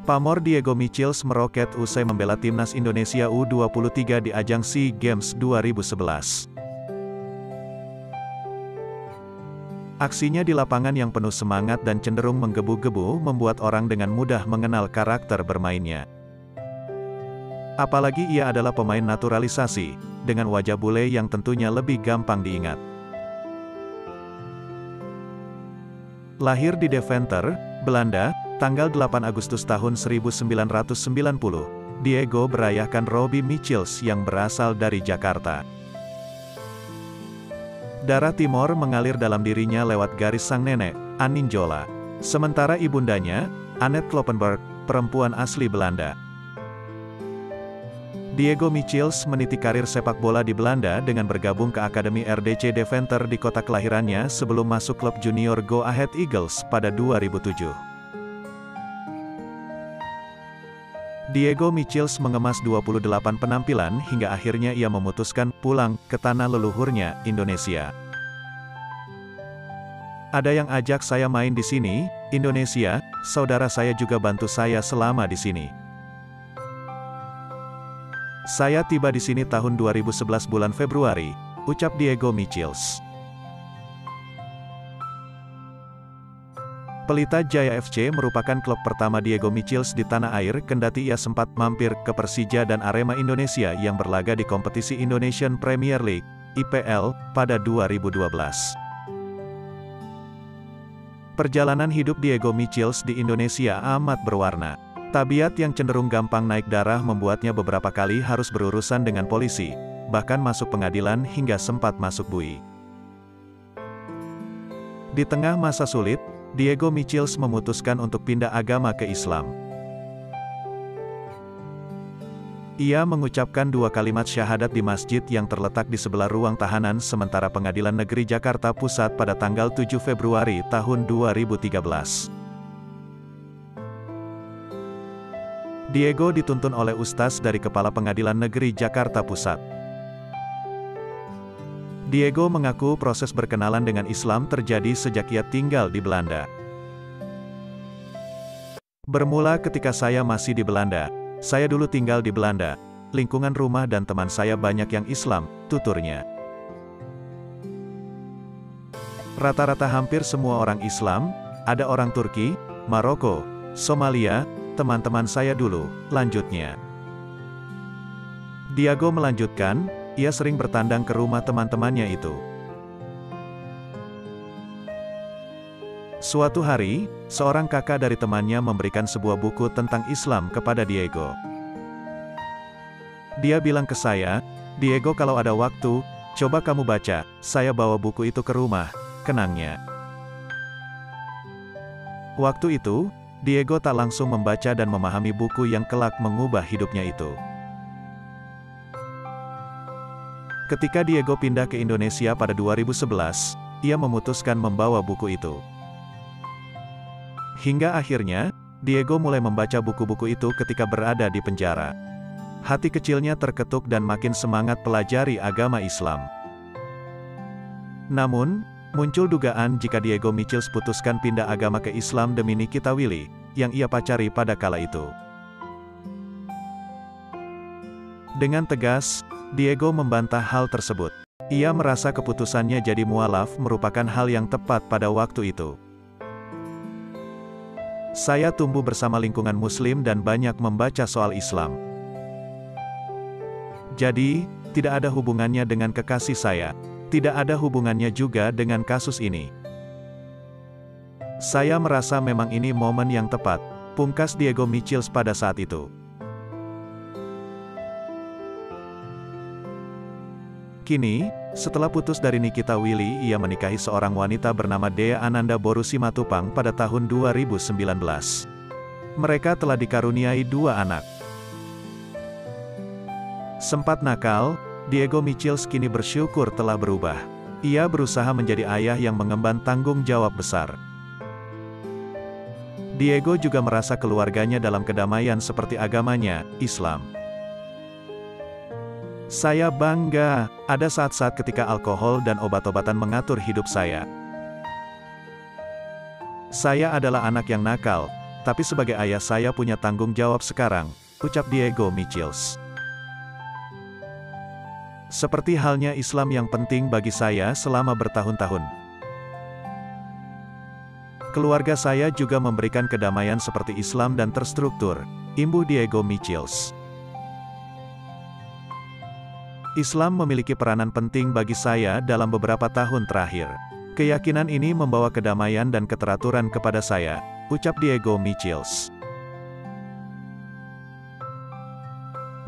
Pamor Diego Michels meroket usai membela timnas Indonesia U23 di ajang SEA Games 2011. Aksinya di lapangan yang penuh semangat dan cenderung menggebu-gebu membuat orang dengan mudah mengenal karakter bermainnya. Apalagi ia adalah pemain naturalisasi, dengan wajah bule yang tentunya lebih gampang diingat. Lahir di Deventer, Belanda, tanggal 8 Agustus tahun 1990, Diego berayahkan Robbie Michels yang berasal dari Jakarta. Darah Timor mengalir dalam dirinya lewat garis sang nenek, Anin Jola. Sementara ibundanya, Annette Kloppenburg, perempuan asli Belanda. Diego Michels meniti karir sepak bola di Belanda dengan bergabung ke Akademi RDC Deventer di kota kelahirannya sebelum masuk klub junior Go Ahead Eagles pada 2007. Diego Michels mengemas 28 penampilan hingga akhirnya ia memutuskan pulang ke tanah leluhurnya, Indonesia. Ada yang ajak saya main di sini, Indonesia, saudara saya juga bantu saya selama di sini. Saya tiba di sini tahun 2011 bulan Februari, ucap Diego Michels. Pelita Jaya FC merupakan klub pertama Diego Michels di tanah air kendati ia sempat mampir ke Persija dan Arema Indonesia yang berlaga di kompetisi Indonesian Premier League, IPL, pada 2012. Perjalanan hidup Diego Michels di Indonesia amat berwarna. Tabiat yang cenderung gampang naik darah membuatnya beberapa kali harus berurusan dengan polisi, bahkan masuk pengadilan hingga sempat masuk bui. Di tengah masa sulit, Diego Michels memutuskan untuk pindah agama ke Islam. Ia mengucapkan 2 kalimat syahadat di masjid yang terletak di sebelah ruang tahanan sementara Pengadilan Negeri Jakarta Pusat pada tanggal 7 Februari tahun 2013. Diego dituntun oleh ustaz dari Kepala Pengadilan Negeri Jakarta Pusat. Diego mengaku proses berkenalan dengan Islam terjadi sejak ia tinggal di Belanda. Bermula ketika saya masih di Belanda. Saya dulu tinggal di Belanda. Lingkungan rumah dan teman saya banyak yang Islam, tuturnya. Rata-rata hampir semua orang Islam, ada orang Turki, Maroko, Somalia, teman-teman saya dulu, lanjutnya. Diego melanjutkan, ia sering bertandang ke rumah teman-temannya itu. Suatu hari, seorang kakak dari temannya memberikan sebuah buku tentang Islam kepada Diego. Dia bilang ke saya, "Diego kalau ada waktu, coba kamu baca." Saya bawa buku itu ke rumah, kenangnya. Waktu itu, Diego tak langsung membaca dan memahami buku yang kelak mengubah hidupnya itu. Ketika Diego pindah ke Indonesia pada 2011, ia memutuskan membawa buku itu. Hingga akhirnya, Diego mulai membaca buku-buku itu ketika berada di penjara. Hati kecilnya terketuk dan makin semangat pelajari agama Islam. Namun, muncul dugaan jika Diego Michels putuskan pindah agama ke Islam demi Nikita Willy, yang ia pacari pada kala itu. Dengan tegas, Diego membantah hal tersebut. Ia merasa keputusannya jadi mualaf merupakan hal yang tepat pada waktu itu. Saya tumbuh bersama lingkungan Muslim dan banyak membaca soal Islam. Jadi, tidak ada hubungannya dengan kekasih saya. Tidak ada hubungannya juga dengan kasus ini. Saya merasa memang ini momen yang tepat, pungkas Diego Michels pada saat itu. Kini, setelah putus dari Nikita Willy, ia menikahi seorang wanita bernama Dea Ananda Boru Simatupang pada tahun 2019. Mereka telah dikaruniai 2 anak. Sempat nakal, Diego Michels kini bersyukur telah berubah. Ia berusaha menjadi ayah yang mengemban tanggung jawab besar. Diego juga merasa keluarganya dalam kedamaian seperti agamanya, Islam. Saya bangga, ada saat-saat ketika alkohol dan obat-obatan mengatur hidup saya. Saya adalah anak yang nakal, Tapi sebagai ayah saya punya tanggung jawab sekarang, ucap Diego Michels. Seperti halnya Islam yang penting bagi saya selama bertahun-tahun. Keluarga saya juga memberikan kedamaian seperti Islam dan terstruktur, imbuh Diego Michels. Islam memiliki peranan penting bagi saya dalam beberapa tahun terakhir. Keyakinan ini membawa kedamaian dan keteraturan kepada saya, ucap Diego Michels.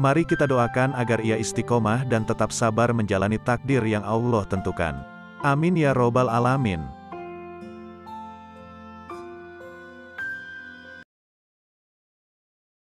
Mari kita doakan agar ia istiqomah dan tetap sabar menjalani takdir yang Allah tentukan. Amin ya robbal alamin.